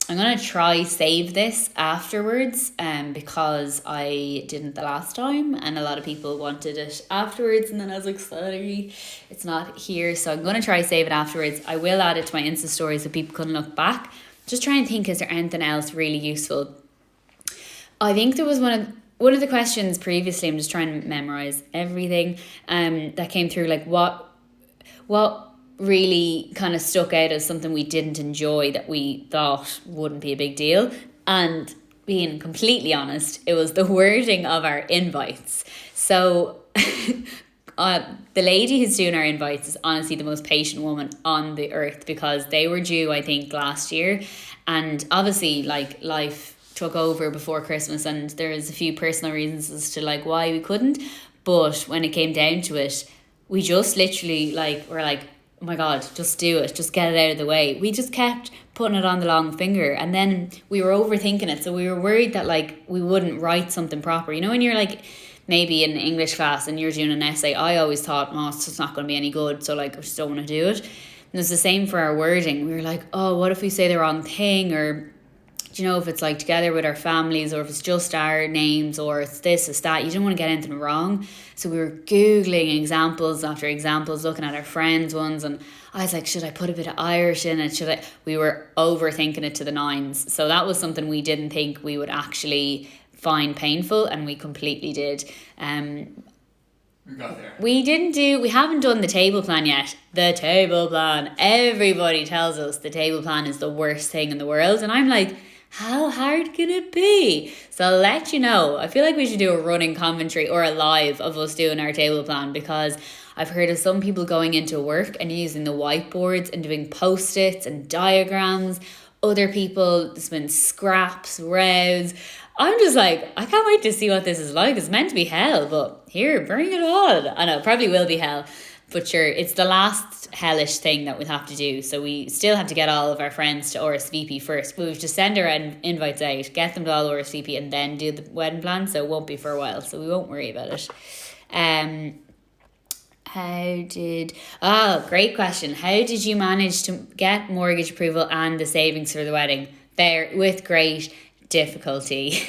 Speaker 1: I'm going to try save this afterwards because I didn't the last time and a lot of people wanted it afterwards, and then I was like, sorry, it's not here. So I'm going to try save it afterwards. I will add it to my Insta story so people can look back. Just trying to think, is there anything else really useful? I think there was one of the questions previously, I'm just trying to memorize everything that came through, like what really kind of stuck out as something we didn't enjoy that we thought wouldn't be a big deal. And being completely honest, it was the wording of our invites. So the lady who's doing our invites is honestly the most patient woman on the earth, because they were due, I think, last year. And obviously, like, life took over before Christmas and there was a few personal reasons as to like why we couldn't. But when it came down to it, we just literally like were like, oh my God, just do it, just get it out of the way. We just kept putting it on the long finger, and then we were overthinking it. So we were worried that like we wouldn't write something proper. You know, when you're like maybe in English class and you're doing an essay, I always thought, oh, it's just not going to be any good, so like I just don't want to do it. And it's the same for our wording. We were like, oh, what if we say the wrong thing, or do you know, if it's like together with our families, or if it's just our names, or it's this, it's that. You don't want to get anything wrong. So we were Googling examples after examples, looking at our friends' ones, and I was like, should I put a bit of Irish in it? We were overthinking it to the nines. So that was something we didn't think we would actually find painful, and we completely did.
Speaker 2: We got there.
Speaker 1: We haven't done the table plan yet. The table plan. Everybody tells us the table plan is the worst thing in the world. And I'm like, how hard can it be? So I'll let you know. I feel like we should do a running commentary or a live of us doing our table plan, because I've heard of some people going into work and using the whiteboards and doing post-its and diagrams. Other people, there's been scraps, rows. I'm just like, I can't wait to see what this is like. It's meant to be hell, but here, bring it on. I know, it probably will be hell. But sure, it's the last hellish thing that we'll have to do. So we still have to get all of our friends to RSVP first. We have to send our invites out, get them to all RSVP, and then do the wedding plan. So it won't be for a while. So we won't worry about it. Great question. How did you manage to get mortgage approval and the savings for the wedding? Great. difficulty.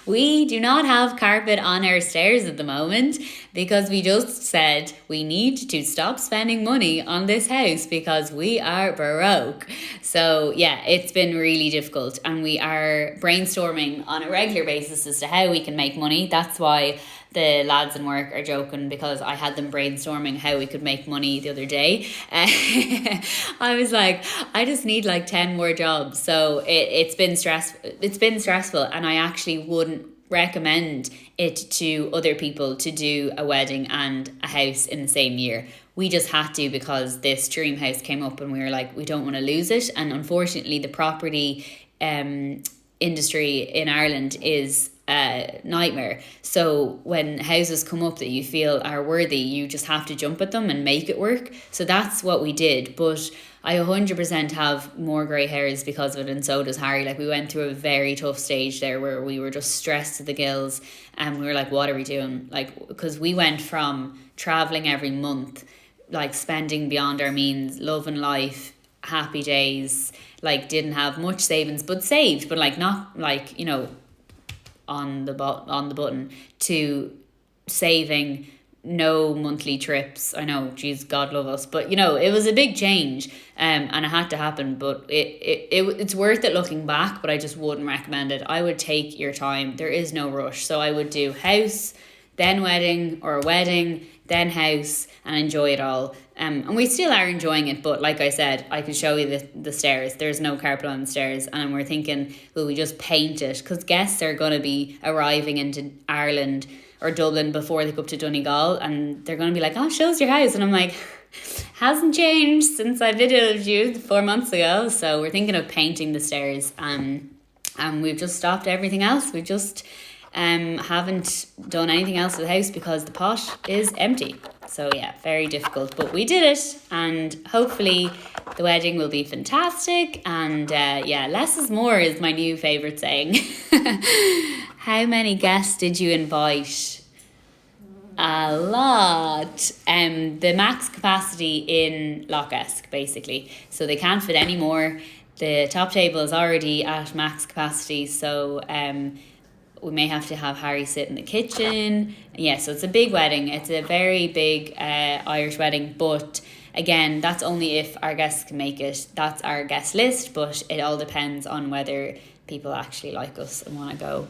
Speaker 1: We do not have carpet on our stairs at the moment because we just said we need to stop spending money on this house because we are broke. So yeah, it's been really difficult, and we are brainstorming on a regular basis as to how we can make money. That's why the lads in work are joking, because I had them brainstorming how we could make money the other day. I was like, I just need like 10 more jobs. So it's been stressful, and I actually wouldn't recommend it to other people to do a wedding and a house in the same year. We just had to, because this dream house came up and we were like, we don't want to lose it. And unfortunately, the property industry in Ireland is a nightmare. So when houses come up that you feel are worthy, you just have to jump at them and make it work. So that's what we did. But I 100% have more grey hairs because of it, and so does Harry. Like, we went through a very tough stage there where we were just stressed to the gills, and we were like, what are we doing? Like, because we went from travelling every month, like spending beyond our means, loving life, happy days, like didn't have much savings but saved, but like not like, you know, on the button, to saving, no monthly trips. I know, geez, God love us, but you know, it was a big change, and it had to happen. But it's worth it looking back. But I just wouldn't recommend it. I would take your time. There is no rush. So I would do house, then wedding, or wedding, then house, and enjoy it all. And we still are enjoying it, but like I said, I could show you the stairs. There's no carpet on the stairs, and we're thinking, will we just paint it? Because guests are going to be arriving into Ireland or Dublin before they go up to Donegal, and they're going to be like, oh, show us your house. And I'm like, hasn't changed since I videoed you 4 months ago. So we're thinking of painting the stairs, and we've just stopped everything else. We just haven't done anything else with the house because the pot is empty. So yeah, very difficult, but we did it, and hopefully the wedding will be fantastic. And yeah, less is more is my new favourite saying. How many guests did you invite? A lot. The max capacity in Lochesk, basically, so they can't fit any more. The top table is already at max capacity, so we may have to have Harry sit in the kitchen. Yeah, so it's a big wedding. It's a very big Irish wedding. But again, that's only if our guests can make it. That's our guest list, but it all depends on whether people actually like us and want to go.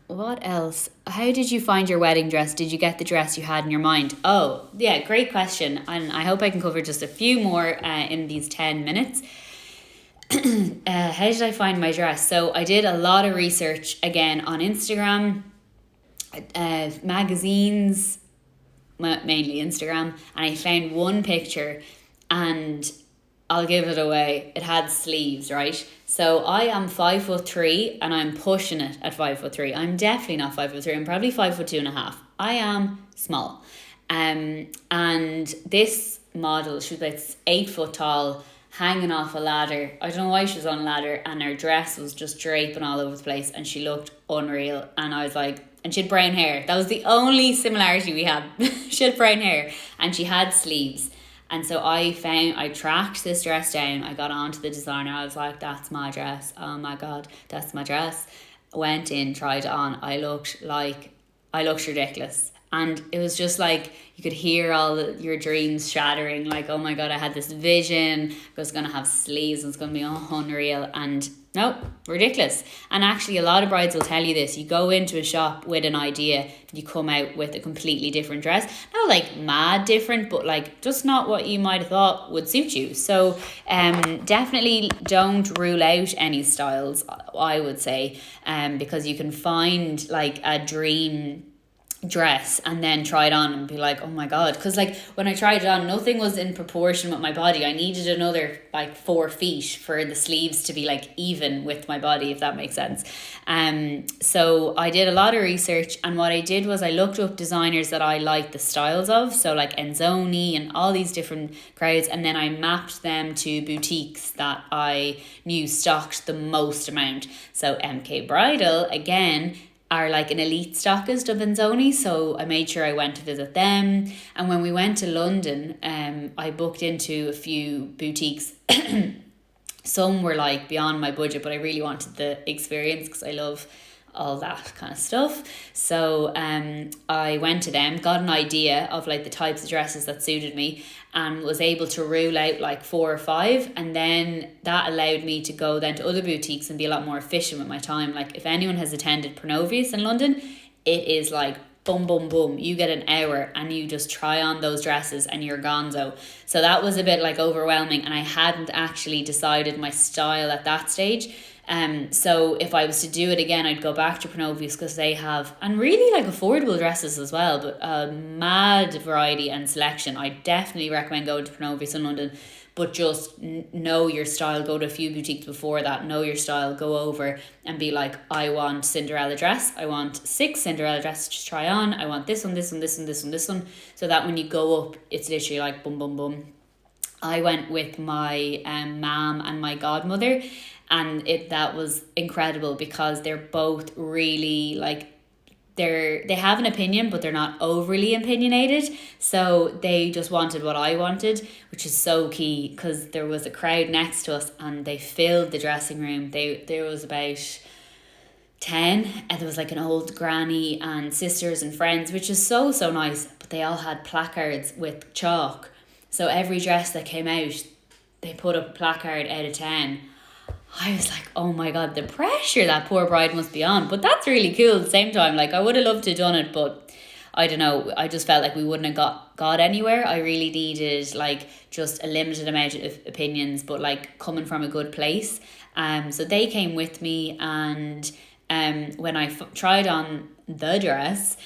Speaker 1: What else? How did you find your wedding dress? Did you get the dress you had in your mind? Oh, yeah, great question. And I hope I can cover just a few more in these 10 minutes. How did I find my dress? So I did a lot of research again on Instagram, magazines, mainly Instagram, and I found one picture, and I'll give it away. It had sleeves, right? So I am 5'3", and I'm pushing it at 5'3". I'm definitely not 5'3". I'm probably 5'2.5". I am small, and this model, she was about 8 foot tall, hanging off a ladder. I don't know why she was on a ladder, and her dress was just draping all over the place, and she looked unreal. And I was like, and she had brown hair. That was the only similarity we had. She had brown hair, and she had sleeves. And so I tracked this dress down. I got onto the designer. I was like, that's my dress. Oh my God, that's my dress. Went in, tried it on. I looked ridiculous. And it was just like, you could hear your dreams shattering. Like, oh my God, I had this vision. I was going to have sleeves. It was going to be unreal. And no, ridiculous. And actually, a lot of brides will tell you this. You go into a shop with an idea, you come out with a completely different dress. Not like mad different, but like just not what you might have thought would suit you. So definitely don't rule out any styles, I would say, because you can find like a dream dress and then try it on and be like, oh my God, because like when I tried it on, nothing was in proportion with my body. I needed another like 4 feet for the sleeves to be like even with my body, if that makes sense. So I did a lot of research, and what I did was I looked up designers that I liked the styles of, so like Enzoni and all these different crowds, and then I mapped them to boutiques that I knew stocked the most amount. So MK Bridal, again, are like an elite stockist of Enzoni, so I made sure I went to visit them. And when we went to London, I booked into a few boutiques Some were like beyond my budget, but I really wanted the experience because I love all that kind of stuff. So I went to them, got an idea of like the types of dresses that suited me, and was able to rule out like 4 or 5, and then that allowed me to go then to other boutiques and be a lot more efficient with my time. Like if anyone has attended Pronovius in London, it is like boom, boom, boom. You get an hour and you just try on those dresses and you're gonzo. So that was a bit like overwhelming, and I hadn't actually decided my style at that stage. So if I was to do it again, I'd go back to Pronovius because they have, and really like affordable dresses as well, but a mad variety and selection. I definitely recommend going to Pronovius in London, but just know your style. Go to a few boutiques before that, know your style, go over and be like, I want Cinderella dress, I want 6 Cinderella dresses to try on, I want this one, this one, this one, this one, this one, so that when you go up, it's literally like boom, boom, boom. I went with my mum and my godmother, and that was incredible because they're both really like, they have an opinion, but they're not overly opinionated. So they just wanted what I wanted, which is so key, because there was a crowd next to us and they filled the dressing room. There was about 10, and there was like an old granny and sisters and friends, which is so nice. But they all had placards with chalk. So every dress that came out, they put up a placard out of 10. I was like, oh my God, the pressure that poor bride must be on. But that's really cool at the same time. Like, I would have loved to have done it, but I don't know. I just felt like we wouldn't have got anywhere. I really needed like just a limited amount of opinions, but like coming from a good place. So they came with me, and when I tried on the dress,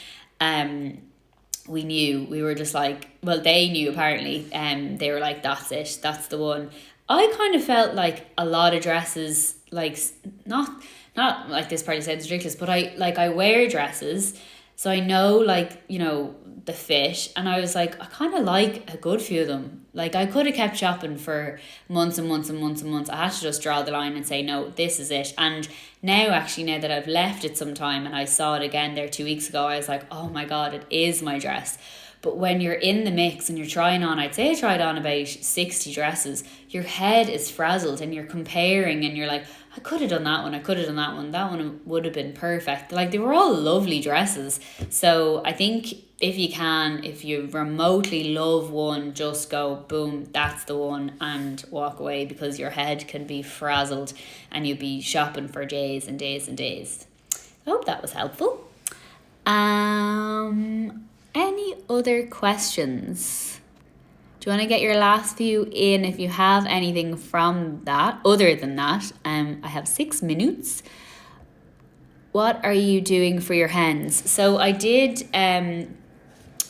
Speaker 1: we were just like, well, they knew apparently, they were like, that's it, that's the one. I kind of felt like a lot of dresses, like not like this probably sounds ridiculous, but I wear dresses, so I know like, you know, the fit, and I was like, I kind of like a good few of them. Like I could have kept shopping for months and months and months and months. I had to just draw the line and say, no, this is it. And now that I've left it some time and I saw it again there 2 weeks ago, I was like, oh my God, it is my dress. But when you're in the mix and you're trying on, I'd say I tried on about 60 dresses, your head is frazzled and you're comparing and you're like, I could have done that one, that one would have been perfect. Like they were all lovely dresses. So I think if you remotely love one, just go boom, that's the one, and walk away, because your head can be frazzled and you'll be shopping for days and days and days. I hope that was helpful. Any other questions? Do you want to get your last few in if you have anything from that? Other than that, I have 6 minutes. What are you doing for your hens? So I did an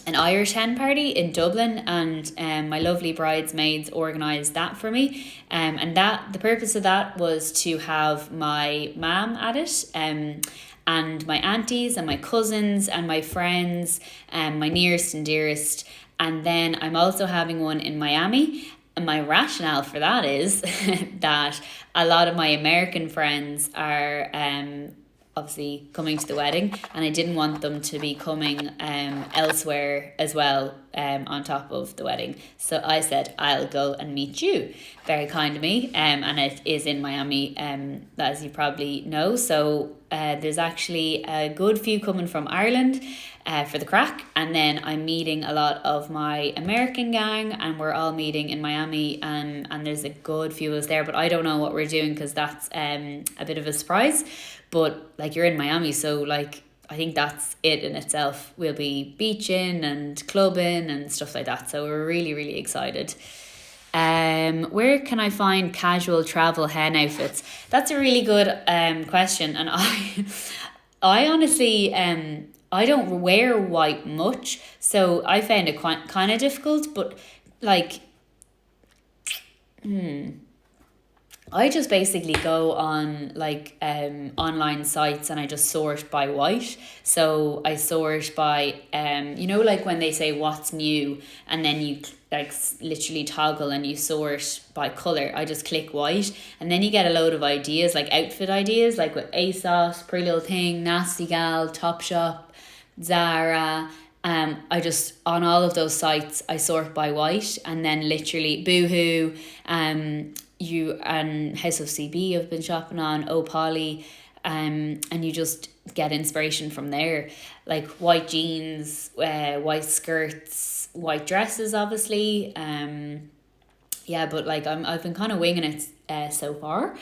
Speaker 1: Irish hen party in Dublin, and my lovely bridesmaids organised that for me. And the purpose of that was to have my mum at it, and my aunties and my cousins and my friends and my nearest and dearest. And then I'm also having one in Miami. And my rationale for that is that a lot of my American friends are obviously coming to the wedding, and I didn't want them to be coming elsewhere as well on top of the wedding. So I said, I'll go and meet you. Very kind of me. And it is in Miami, as you probably know. So there's actually a good few coming from Ireland for the crack, and then I'm meeting a lot of my American gang, and we're all meeting in Miami, and there's a good few of us there, but I don't know what we're doing because that's a bit of a surprise. But like, you're in Miami, so like I think that's it in itself. We'll be beaching and clubbing and stuff like that, so we're really, really excited. Where can I find casual travel hen outfits? That's a really good question, and I honestly I don't wear white much, so I found it kind of difficult. But like, I just basically go on like online sites and I just sort by white. So I sort by you know, like when they say what's new, and then you like literally toggle and you sort by colour. I just click white, and then you get a load of ideas, like outfit ideas, like with ASOS, Pretty Little Thing, Nasty Gal, Topshop, Zara. I just, on all of those sites, I sort by white, and then literally Boohoo, you and House of CB have been shopping on, Polly, and you just get inspiration from there, like white jeans, white skirts, white dresses, obviously. Yeah, but like I've been kind of winging it so far.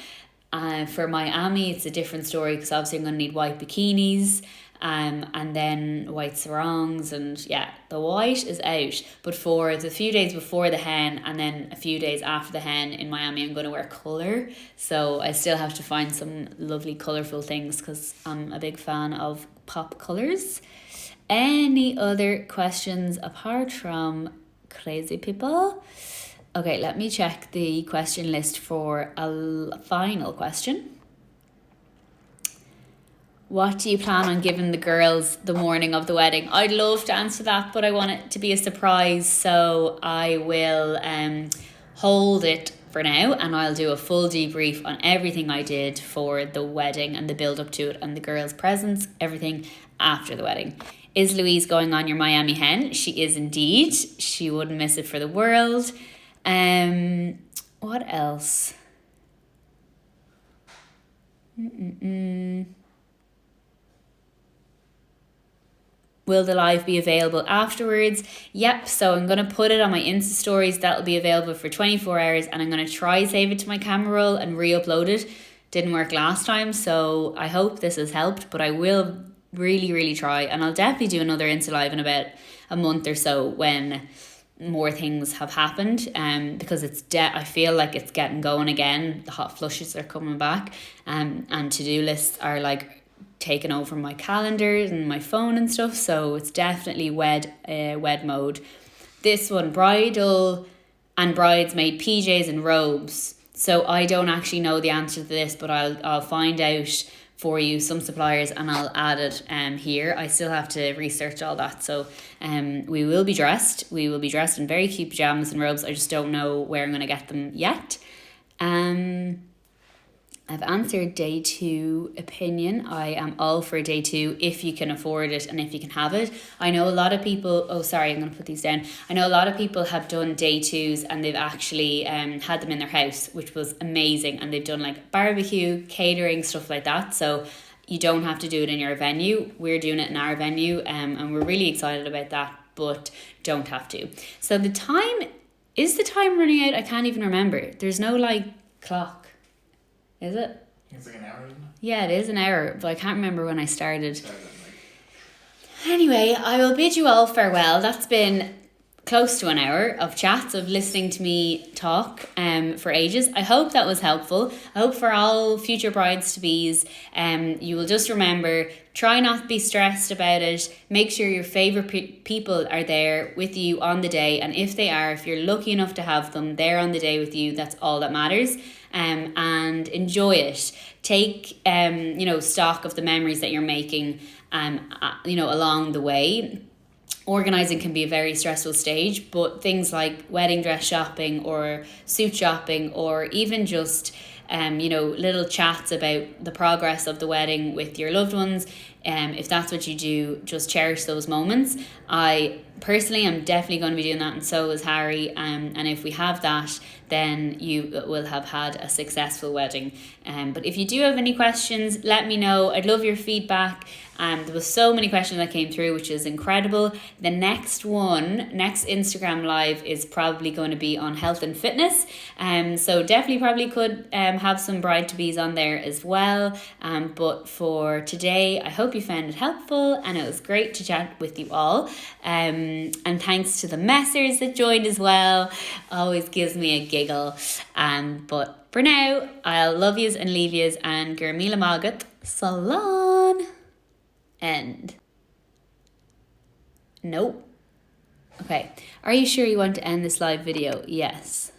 Speaker 1: For Miami, it's a different story because obviously I'm going to need white bikinis, and then white sarongs, and yeah, the white is out. But for the few days before the hen and then a few days after the hen in Miami, I'm going to wear colour. So I still have to find some lovely colourful things because I'm a big fan of pop colours. Any other questions apart from crazy people? Okay, let me check the question list for a final question. What do you plan on giving the girls the morning of the wedding? I'd love to answer that, but I want it to be a surprise. So I will hold it for now, and I'll do a full debrief on everything I did for the wedding and the build up to it and the girls' presents, everything after the wedding. Is Louise going on your Miami hen? She is indeed. She wouldn't miss it for the world. What else? Will the live be available afterwards? Yep, so I'm going to put it on my Insta stories. That'll be available for 24 hours, and I'm going to try save it to my camera roll and re-upload it. Didn't work last time, so I hope this has helped, but I will really try, and I'll definitely do another Insta live in about a month or so when more things have happened, because I feel like it's getting going again. The hot flushes are coming back, and to-do lists are like taken over my calendar and my phone and stuff, so it's definitely wed mode. This one, bridal and bridesmaid PJs and robes. So I don't actually know the answer to this, but I'll find out for you some suppliers and I'll add it here. I still have to research all that. So we will be dressed in very cute pajamas and robes. I just don't know where I'm going to get them yet. I've answered day 2 opinion. I am all for day 2 if you can afford it and if you can have it. I know a lot of people, I'm going to put these down. I know a lot of people have done day 2s and they've actually had them in their house, which was amazing. And they've done like barbecue, catering, stuff like that. So you don't have to do it in your venue. We're doing it in our venue, and we're really excited about that, but don't have to. So the time running out? I can't even remember. There's no like clock. Is it?
Speaker 2: It's like an hour, isn't it?
Speaker 1: Yeah, it is an hour, but I can't remember when I started. Anyway, I will bid you all farewell. That's been close to an hour of chats, of listening to me talk for ages. I hope that was helpful. I hope for all future brides-to-bees, you will just remember, try not to be stressed about it. Make sure your favourite people are there with you on the day. And if they are, if you're lucky enough to have them there on the day with you, that's all that matters. And enjoy it. Take stock of the memories that you're making along the way. Organising can be a very stressful stage, but things like wedding dress shopping or suit shopping, or even just little chats about the progress of the wedding with your loved ones, if that's what you do, just cherish those moments. I personally am definitely going to be doing that, and so is Harry, and if we have that, then you will have had a successful wedding. But if you do have any questions, let me know. I'd love your feedback. There was so many questions that came through, which is incredible. The next Instagram live is probably going to be on health and fitness. So definitely probably could have some bride-to-bees on there as well. But for today, I hope you found it helpful, and it was great to chat with you all. And thanks to the messers that joined as well. Always gives me a giggle. But for now, I'll love yous and leave yous, and Gurmila Magat. Salon. End. Nope. Okay. Are you sure you want to end this live video? Yes.